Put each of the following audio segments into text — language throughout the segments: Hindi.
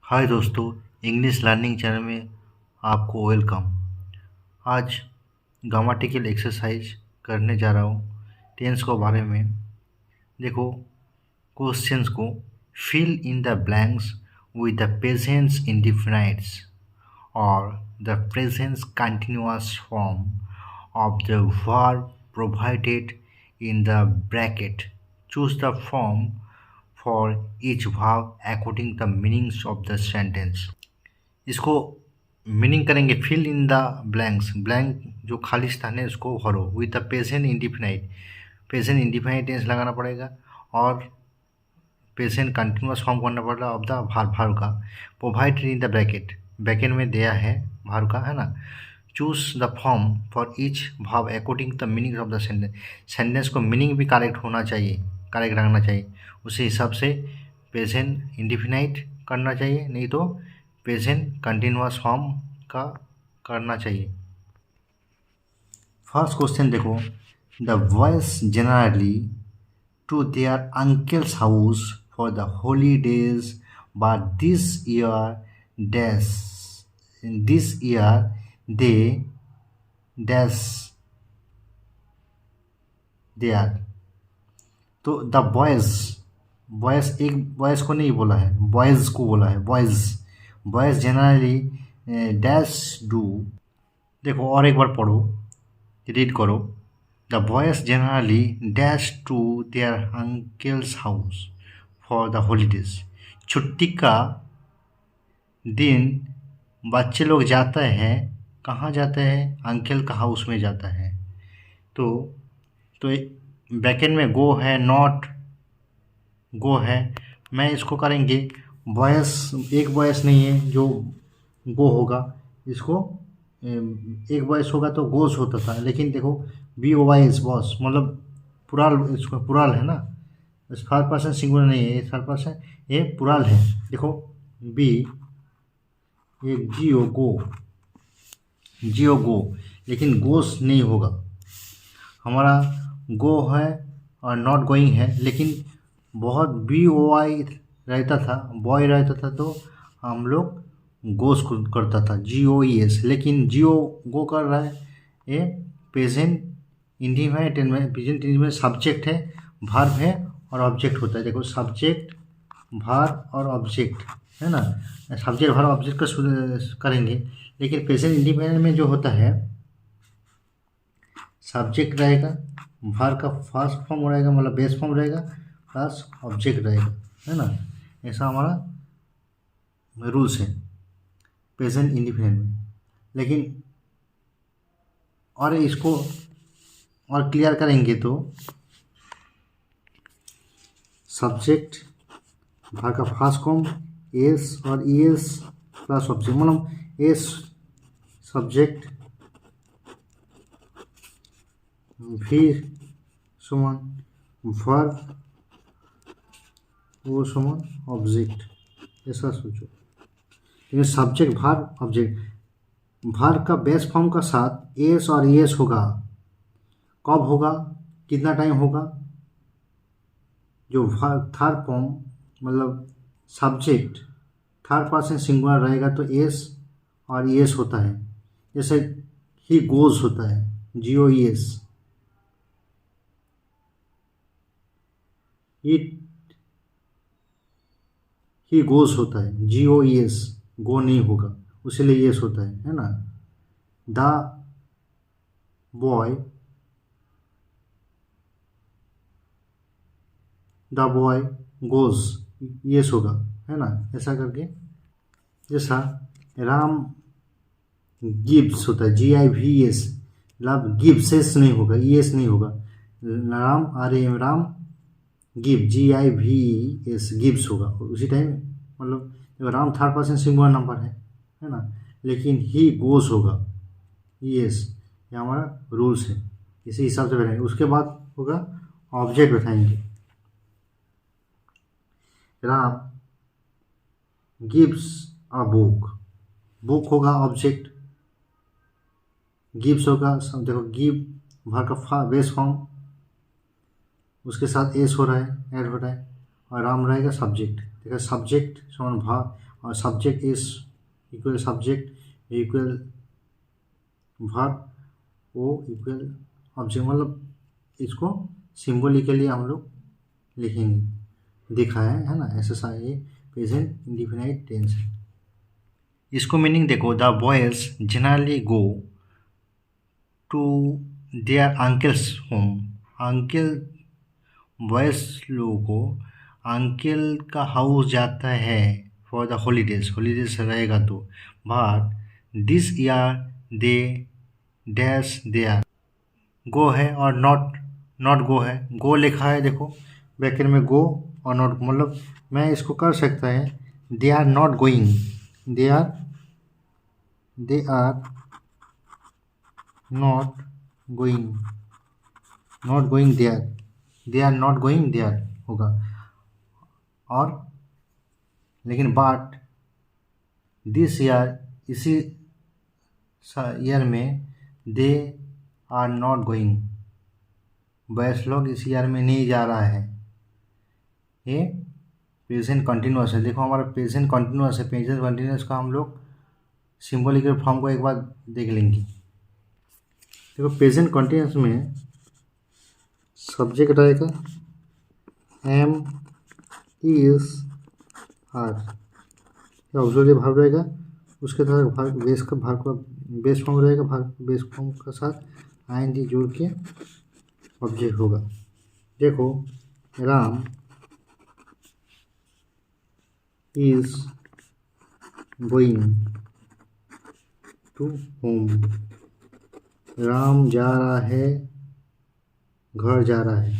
हाय दोस्तों, इंग्लिश लर्निंग चैनल में आपको वेलकम। आज ग्रामेटिकल एक्सरसाइज करने जा रहा हूँ टेंस के बारे में। देखो, क्वेश्चंस को fill in the blanks with the present indefinites और the present continuous form of the verb provided in the bracket. Choose the form for each verb according the meanings of the sentence. इसको मीनिंग करेंगे fill in the blanks. Blank जो खाली स्थान है उसको भरो with the present indefinite. Present indefinite tense लगाना पड़ेगा और प्रेजेंट कंटिन्यूअस फॉर्म करना पड़ेगा ऑफ द भार का। Provided in the bracket, bracket में दिया है भार का, है ना। Choose the form for each भाव according the meaning of the sentence. Sentence को मीनिंग भी करेक्ट होना चाहिए, करेक्ट रखना चाहिए। उसी हिसाब से प्रेजेंट इंडिफिनाइट करना चाहिए, नहीं तो प्रेजेंट कंटिन्यूअस फॉर्म का करना चाहिए। फर्स्ट क्वेश्चन देखो, the boys generally to their uncles house for the holidays but this year they dash there. तो द बॉयज एक बॉयज को नहीं बोला है, बॉयज को बोला है। Boys generally dash do. देखो और एक बार पढ़ो, रीड करो। The boys generally dash to their uncles house for the holidays. छुट्टी का दिन बच्चे लोग जाते हैं, कहाँ जाते हैं? अंकल का हाउस में जाता है। तो ब्रैकेट में गो है, नॉट गो है। मैं इसको करेंगे बॉयस, एक बॉयस नहीं है जो गो होगा, इसको एक बॉयस होगा तो गोस होता था। लेकिन देखो BOYS बॉस मतलब पुराल, इसको पुराल है ना, थर्ड पर्सन सिंगुलर नहीं है, ये थर्ड पर्सन, ये पुराल है। देखो बी, ये जियो गो, लेकिन गोस नहीं होगा। हमारा गो है और नॉट गोइंग है, लेकिन बहुत BOY रहता था, बॉय रहता था, तो हम लोग गोस करता था, GOES। लेकिन जियो गो कर रहा है, ये प्रेजेंट इंडिफिनाइट में, प्रेजेंट इंडिफिनाइट सब्जेक्ट है, वर्ब है और ऑब्जेक्ट होता है। देखो सब्जेक्ट, वर्ब और ऑब्जेक्ट है ना। सब्जेक्ट वर्ब ऑब्जेक्ट का करेंगे, लेकिन प्रेजेंट इंडिफिनाइट में जो होता है सब्जेक्ट रहेगा, वर्ब का फर्स्ट फॉर्म रहेगा, मतलब बेस फॉर्म रहेगा, प्लस ऑब्जेक्ट रहेगा, है ना। ऐसा हमारा रूल्स है प्रेजेंट इंडिफिनाइट में। लेकिन और इसको और क्लियर करेंगे तो सब्जेक्ट वर्ब का फर्स्ट फॉर्म एस और ES प्लस ऑब्जेक्ट, मतलब एस सब्जेक्ट फिर समान वर्ब वो समान ऑब्जेक्ट, ऐसा सोचो। लेकिन सब्जेक्ट वर्ब ऑब्जेक्ट, वर्ब का बेस फॉर्म का साथ एस और ES होगा। कब होगा, कितना टाइम होगा? जो थर्ड फॉर्म मतलब सब्जेक्ट थर्ड पर्सन सिंगुलर रहेगा तो एस और ES होता है। जैसे ही गोज होता है, GOES। इट ही गोज होता है, GOES, गो नहीं होगा, उसीलिए येस होता है ना। द बॉय गोज, येस होगा, है ना। ऐसा करके, जैसा राम गिव्स होता है, GIVS, मतलब गिव्सेस नहीं होगा, ES नहीं होगा। Ram Ram give, GIVES, gives होगा। उसी टाइम मतलब Ram third person singular number है ना। लेकिन ही गोज होगा, ES। ये हमारा रूल्स है, इसी हिसाब से बैठाएंगे। उसके बाद होगा ऑब्जेक्ट बैठाएंगे। Ram gives a book, book होगा ऑब्जेक्ट, गिव्स होगा, देखो गिव वर्ब का बेस फॉर्म, उसके साथ एस हो रहा है, ऐड हो रहा है, और राम रहेगा सब्जेक्ट। देखो सब्जेक्ट समान वर्ब और subject is equal subject equal verb O equal object, मतलब इसको सिम्बोलिकली हम लोग लिखेंगे, दिखा है ना, ऐसा सारे प्रेजेंट इंडिफिनाइट टेंस है। इसको मीनिंग देखो, the boys generally go to their uncles home. Uncle, boys लोगों को अंकल का हाउस जाता है फॉर द हॉलीडेज, हॉलीडेज रहेगा तो। But this year they dash there, go है और नॉट गो है। गो लिखा है देखो ब्रैकेट में, गो और नॉट, मतलब मैं इसको कर सकता है they are not going, they are not going, not going there, they are not going there होगा। और लेकिन बाट दिस ईयर, इसी ईयर में they are not going, boys लोग इस ईयर में नहीं जा रहा है। ये प्रेजेंट कंटिन्यूअस है। देखो हमारा प्रेजेंट कंटिन्यूअस है, प्रेजेंट कंटिन्यूअस का हम लोग सिंबॉलिक फॉर्म को एक बार देख लेंगे। देखो प्रेजेंट कंटिन्यूअस में सब्जेक्ट रहेगा am is are, auxiliary verb रहेगा, उसके साथ बेस का भाग का बेस फॉर्म रहेगा, बेस फॉर्म के साथ आईएनजी जोड़ के ऑब्जेक्ट होगा। देखो Ram is going to home, Ram जा रहा है, घर जा रहा है,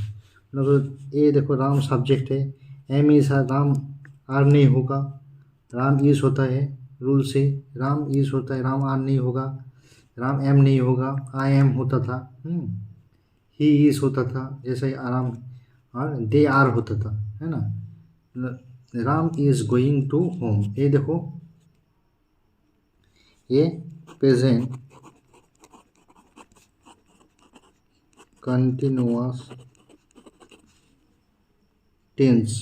मतलब ये देखो राम सब्जेक्ट है, am is are, Ram are नहीं होगा, राम इज होता है रूल से, राम इज होता है, राम आर नहीं होगा, राम एम नहीं होगा, आई एम होता था, ही इज होता था, जैसे आराम, और दे आर होता था, है ना। Ram is going to home, ये देखो ये प्रेजेंट कंटिन्यूअस टेंस,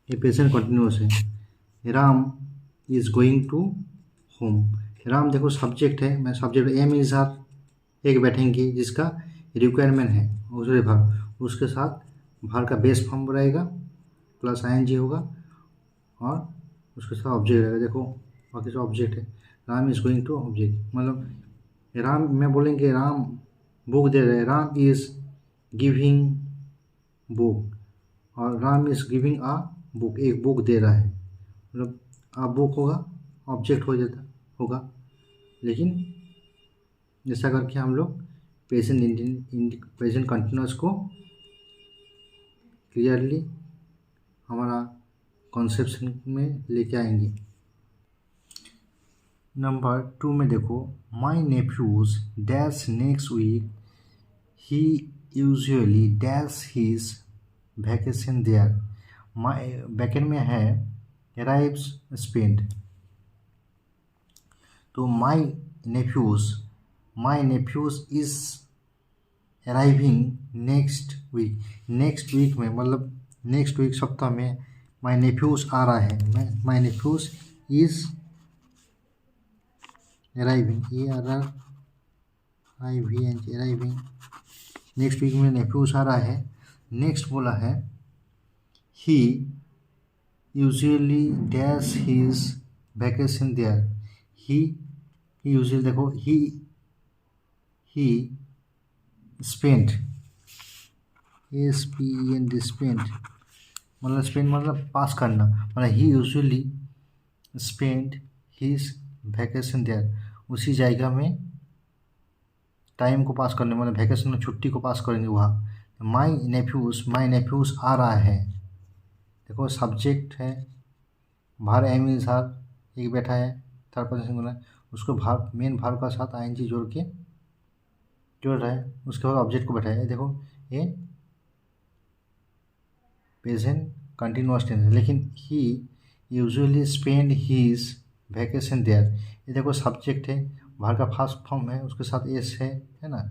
ये प्रेजेंट कंटिन्यूअस है। Ram is going to home, Ram देखो सब्जेक्ट है, मैं सब्जेक्ट एम इज आर एक बैठेंगे जिसका रिक्वायरमेंट है दूसरे भाग, उसके साथ भाग का बेस फॉर्म रहेगा प्लस आईएनजी होगा और उसके साथ ऑब्जेक्ट रहेगा। देखो बाकी जो ऑब्जेक्ट है, Ram is going to object, मतलब राम में बोलेंगे राम बुक दे रहे हैं, राम इज गिविंग बुक, और Ram is giving a book, एक बुक दे रहा है, मतलब आ बुक होगा ऑब्जेक्ट हो जाता होगा। लेकिन ऐसा करके हम लोग प्रेजेंट कंटिन्यूअस को क्लियरली हमारा कॉन्सेप्शन में लेके आएंगे। नंबर 2 में देखो, my nephews dash next week, he usually dash his vacation there, my backend में है अराइव्स स्पेंड, तो my nephews is arriving next week, next week में मतलब नेक्स्ट वीक सप्ताह में माई नेफ्यूज आ रहा है, my nephews is arriving, A R R I V N G, arriving, next week में नेफ्यूज आ रहा है। नेक्स्ट बोला है he usually dash his vacation there, he usually देखो ही स्पेंड, SPEND स्पेंड, मतलब स्पेंड मतलब पास करना, मतलब he usually spend his vacation there, उसी जगह में टाइम को पास करने, मतलब वैकेशन में छुट्टी को पास करेंगे वहाँ। माई नेफ्यूज आ रहा है, देखो सब्जेक्ट है, भार एम इज आर एक बैठा है, थर्ड पर्सन सिंगुलर, उसको भार मेन भार का साथ आईएनजी जोड़ रहा है, उसके बाद ऑब्जेक्ट को बैठाया है। देखो ये प्रेजेंट कंटिन्यूअस टेंस है, लेकिन he usually spend his vacation there, ये देखो सब्जेक्ट है, भार का फर्स्ट फॉर्म है, उसके साथ एस है ना,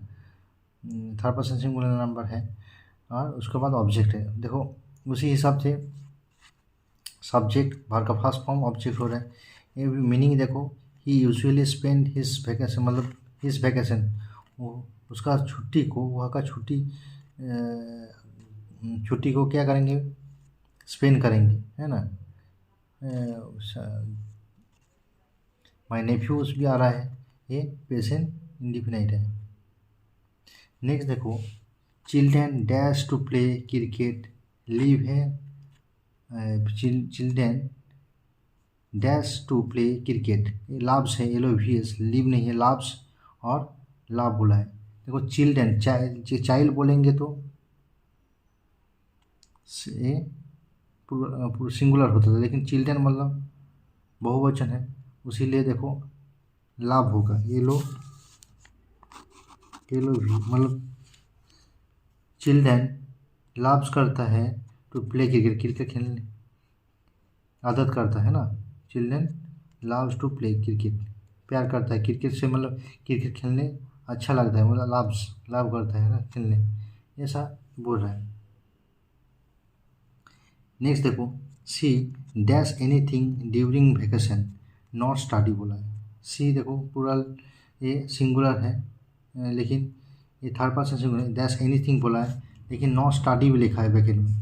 थर्ड पर्सन सिंगुलर नंबर है, और उसके बाद ऑब्जेक्ट है। देखो उसी हिसाब से सब्जेक्ट वर्ब का फर्स्ट फॉर्म ऑब्जेक्ट हो रहा है। ये मीनिंग देखो, ही यूजुअली स्पेंड हिज वैकेशन, मतलब हिज वैकेशन, वो उसका छुट्टी को, वहाँ का छुट्टी को क्या करेंगे, स्पेंड करेंगे, है ना। माई नेफ्यूज भी आ रहा है, ये प्रेजेंट इंडिफिनाइट है। नेक्स्ट देखो, children dash to play cricket, leave है, children dash to play cricket, ये लाभ्स है, LOVS, लीव नहीं है, लाभ्स और लाभ बोला है। देखो चिल्ड्रेन, चाइल्ड बोलेंगे तो ये पूरा सिंगुलर होता था, लेकिन चिल्ड्रेन मतलब बहुवचन है, उसीलिए देखो लाभ होगा, भी मतलब चिल्ड्रेन लाभ्स करता है टू प्ले क्रिकेट, क्रिकेट खेलने आदत करता है ना। Children loves to play cricket, प्यार करता है क्रिकेट से, मतलब क्रिकेट खेलने अच्छा लगता है, मतलब लाभ करता है ना खेलने, ऐसा बोल रहा है। नेक्स्ट देखो, C dash anything during vacation not study बोला है। सी देखो पूरा ये सिंगुलर है, लेकिन ये third person singular, dash anything बोला है, लेकिन नॉट स्टडी भी लिखा है ब्रैकेट में।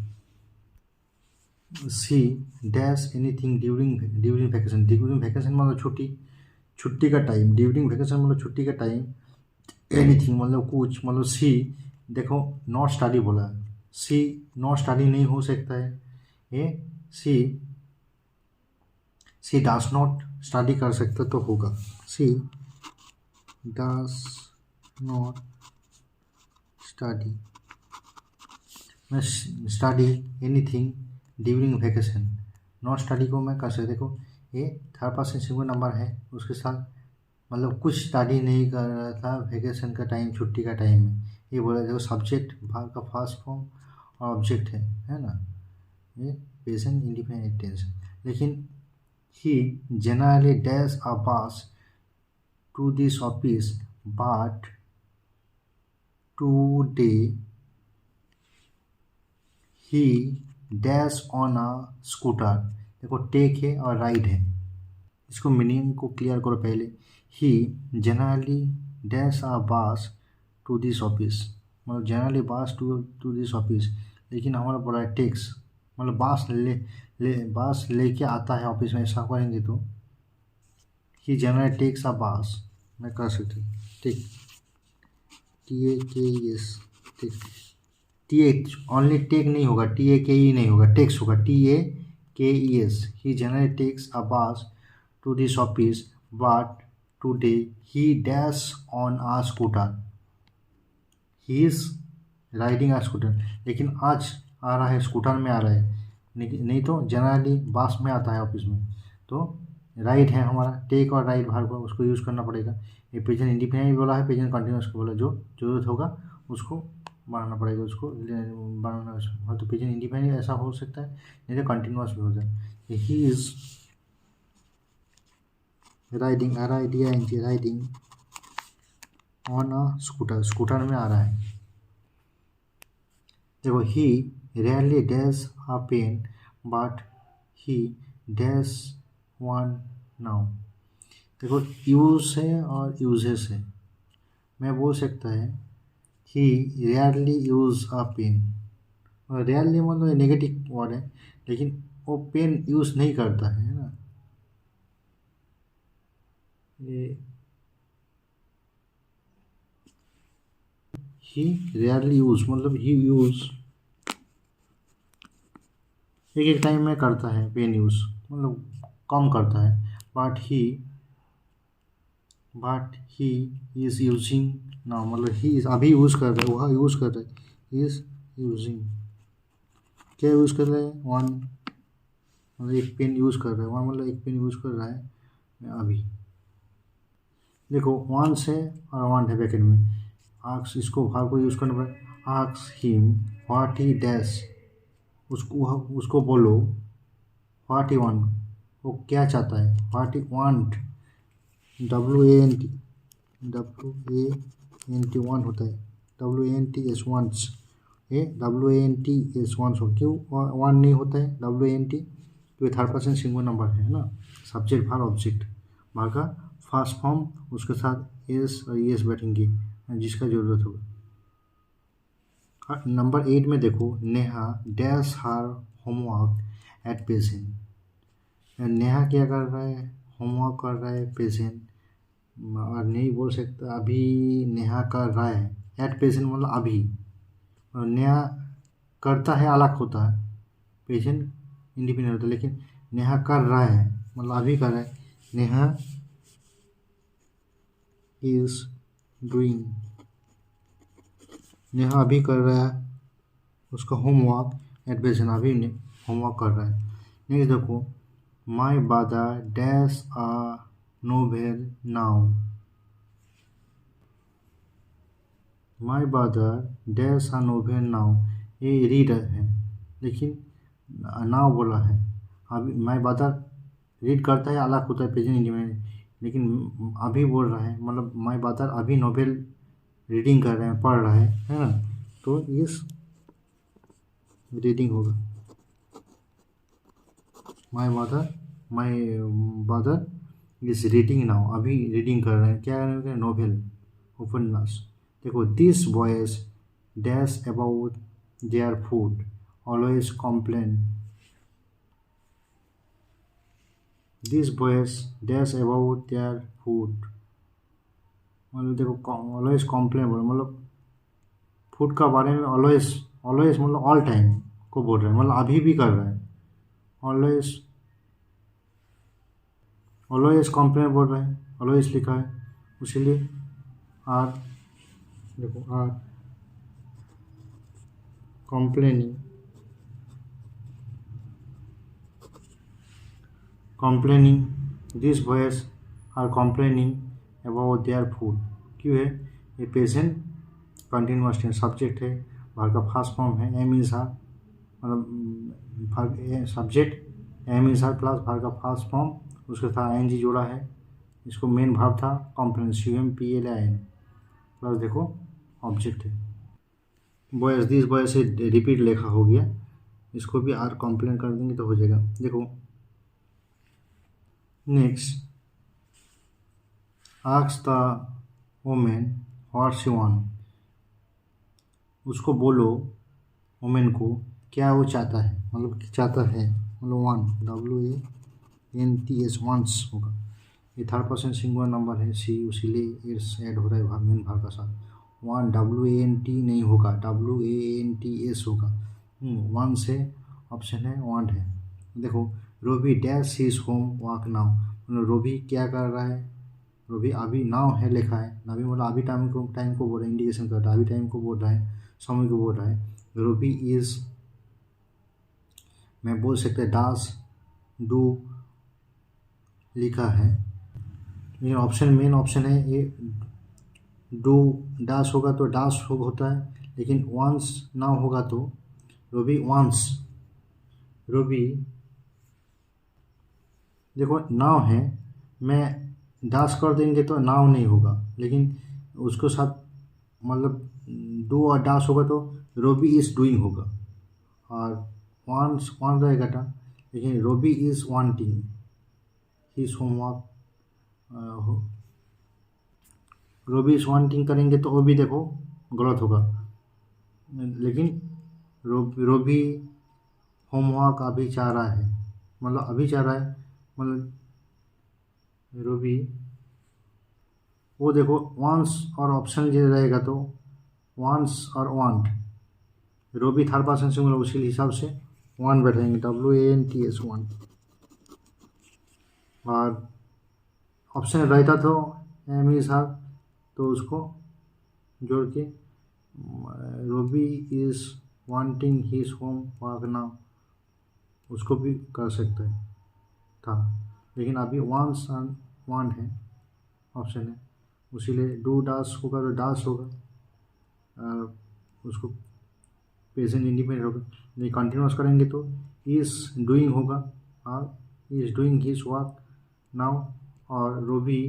C dash anything during vacation मतलब छुट्टी का टाइम, ड्यूरिंग वैकेशन मतलब छुट्टी का टाइम, एनीथिंग मतलब कुछ, मतलब सी देखो नॉट स्टडी बोला है, सी नॉट स्टडी नहीं हो सकता है, ये सी डस नॉट स्टडी कर सकता तो होगा, सी डस नॉट स्टडी, मैं study anything during vacation, not study को मैं कर सकता, देखो ये थर्ड पर्सन सिंगुलर नंबर है, उसके साथ मतलब कुछ स्टडी नहीं कर रहा था वैकेशन का टाइम, छुट्टी का टाइम में, ये बोला, देखो सब्जेक्ट भाग का फर्स्ट फॉर्म और ऑब्जेक्ट है ना, ये प्रेजेंट इंडिफिनिट टेंस। लेकिन ही generally dash a bus to this office but today he dash on a scooter, देखो टेक है और राइड है, इसको मीनिंग को क्लियर करो पहले। ही generally dash a bus to this office, मतलब जनरली बस टू दिस ऑफिस, लेकिन हमारा बोला है टेक्स, मतलब बस लेके आता है ऑफिस में, ऐसा करेंगे तो ही जनरली टेक्स अ बस, मैं कर सकती take, TAKES, take, only take नहीं होगा, TAKE नहीं होगा, टेक्स होगा, TAKES। He generally takes a bus to this office but today he dash on a scooter, he is riding a scooter, लेकिन आज आ रहा है स्कूटर में आ रहा है, नहीं तो जनरली बस में आता है ऑफिस में, तो राइड है हमारा, टेक और राइड भाग को उसको यूज़ करना पड़ेगा। ये प्रेजेंट इंडिफिनिट बोला है, प्रेजेंट कंटिन्यूअस को बोला, जो जरूरत होगा उसको बनाना पड़ेगा, उसको बनाना, तो प्रेजेंट इंडिफिनिट ऐसा हो सकता है, नहीं तो कंटिन्यूअस भी हो जाए। He is riding, riding on a scooter, scooter में आ रहा है। देखो he rarely dash a pen but he dash one now, देखो यूज है और यूजेस है, मैं बोल सकता है he rarely use a pen, rarely मतलब नेगेटिव वर्ड है, लेकिन वो पेन यूज नहीं करता है ना, ये ही रेयरली यूज मतलब ही यूज एक एक टाइम में करता है पेन यूज, मतलब कम करता है, बट ही इज यूजिंग ना, मतलब ही इज अभी यूज़ कर रहा है, वह यूज़ कर रहा है, इज यूजिंग, क्या यूज़ कर रहा है, वन, मतलब एक पेन यूज़ कर रहा है, वन मतलब एक पेन यूज़ कर रहा है अभी। देखो वन से और वन है ब्रैकेट में, आक्स, इसको भाग को यूज़ करना पड़ेगा, आक्स हिम व्हाट ही डैश, उसको बोलो व्हाट ही वांट, वो क्या चाहता है, what he want, WANT one होता है, WANTS वंस, ये WANTS वंस हो, क्यों वन नहीं होता है, WANT तो ये थर्ड पर्सन सिंगुलर नंबर है ना। सब्जेक्ट भार ऑब्जेक्ट, भार का फर्स्ट फॉर्म उसके साथ एस और एस बैठेंगे जिसका ज़रूरत होगा। नंबर 8 में देखो, नेहा डैश हार होमवर्क एट प्रेजेंट। नेहा क्या कर रहा है, होमवर्क कर रहा है प्रेजेंट, और नहीं बोल सकता अभी नेहा कर रहा है, एट प्रेजेंट मतलब अभी, और नेहा करता है अलग होता है, प्रेजेंट इंडिपेंडेंट होता है, लेकिन नेहा कर रहा है मतलब अभी कर रहा है। नेहा इज डूइंग, नेहा अभी कर रहा है उसका होमवर्क एट प्रेजेंट, अभी होमवर्क कर रहा है। नेक्स्ट देखो, my brother dash a novel now. My brother dash a novel now, ये रीड है लेकिन नाउ बोला है। अभी माई ब्रदर रीड करता है अलग होता है प्रेजेंट इंडिपेंडेंट, लेकिन अभी बोल रहा है मतलब माई ब्रदर अभी नोवेल रीडिंग कर रहे हैं, पढ़ रहा है ना। तो इस रीडिंग होगा, my brother is reading now, अभी रीडिंग कर रहे हैं, क्या कर रहे हैं, नोवेल, उपन्यास। देखो, this boys dash about their food always complain. This boys dash about their food, मतलब देखो ऑलवेज कंप्लेन बोल मतलब फूड का बारे में ऑलवेज, ऑलवेज मतलब ऑल टाइम को बोल रहे हैं, मतलब अभी भी कर रहे हैं। ऑलवेज, ऑलवेज कंप्लेन बोल रहे हैं, ऑलवेज लिखा है उसीलिए आर, देखो are complaining, complaining, this boys are complaining about their food. क्यों है, ये प्रेजेंट कंटिन्यूअस टेंस, सब्जेक्ट है, वर्ब का फर्स्ट फॉर्म है, एम इज आर, मतलब subject am is are plus verb का फर्स्ट फॉर्म उसके साथ एन जी जोड़ा है, इसको मेन वर्ब था complain, C M P L I N, plus देखो ऑब्जेक्ट है। बॉयज, दिस बॉयज से रिपीट लिखा हो गया, इसको भी आर कंप्लेन कर देंगे तो हो जाएगा। देखो next, ask the women what she want. उसको बोलो, वुमेन को, क्या वो चाहता है, मतलब चाहता है, मतलब वांट, WANTS, वांट्स होगा। ये थर्ड पर्सन सिंगुलर नंबर है, सी, उसीलिए इट्स ऐड हो रहा है मेन भाग का साथ। वांट WANT नहीं होगा, WANTS होगा। वन से ऑप्शन है, वांट है। देखो, Robbie dash his home work now, मतलब रोबी क्या कर रहा है, रोबी अभी नाउ है लिखा है, अभी मतलब अभी टाइम को बोल रहा है, इंडिकेशन कर रहा है, अभी टाइम को बोल रहा है, समय को बोल रहा है। रोबी इज, मैं बोल सकते डास डू लिखा है, लेकिन ऑप्शन मेन ऑप्शन है ये, डू डास होगा तो डास होता है, लेकिन वंस नाउ होगा तो रोबी वंस, रोबी, देखो नाउ है, मैं डास कर देंगे तो नाउ नहीं होगा, लेकिन उसको साथ मतलब डू और डास होगा तो रोबी इज़ डूइंग होगा, और वांट्स वांट रहेगा था, लेकिन Robbie is wanting his homework, Robbie is wanting करेंगे तो वो भी देखो गलत होगा, लेकिन रोबी होमवर्क अभी चाह रहा है, मतलब अभी चाह रहा है, मतलब रोबी, वो देखो वांट्स और ऑप्शन जो रहेगा तो वांट्स और वांट, रोबी थर्ड पर्सन सिंगुलर, उसी हिसाब से वांट बैठेंगे, WANTS वांट, और ऑप्शन रहता तो एम इज हर, तो उसको जोड़ के Robbie is wanting his home work now, उसको भी कर सकते हैं था, लेकिन अभी वांट्स एंड वांट है ऑप्शन है, उसीलिए डू डास होगा तो डास होगा, उसको प्रेजेंट इंडिपेंडेंट होगा, नहीं कंटिन्यूस करेंगे तो इज़ डूइंग होगा, और is doing his work now, और Robbie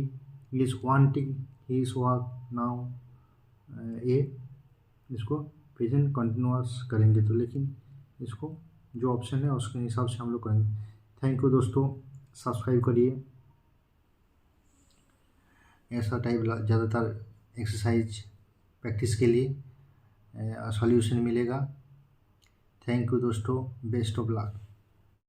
is wanting his work now, ये इसको प्रेजेंट कंटिन्यूस करेंगे तो, लेकिन इसको जो ऑप्शन है उसके हिसाब से हम लोग करेंगे। थैंक यू दोस्तों, सब्सक्राइब करिए। ऐसा टाइप ज़्यादातर एक्सरसाइज प्रैक्टिस के लिए सॉल्यूशन मिलेगा। थैंक यू दोस्तों, बेस्ट ऑफ लक।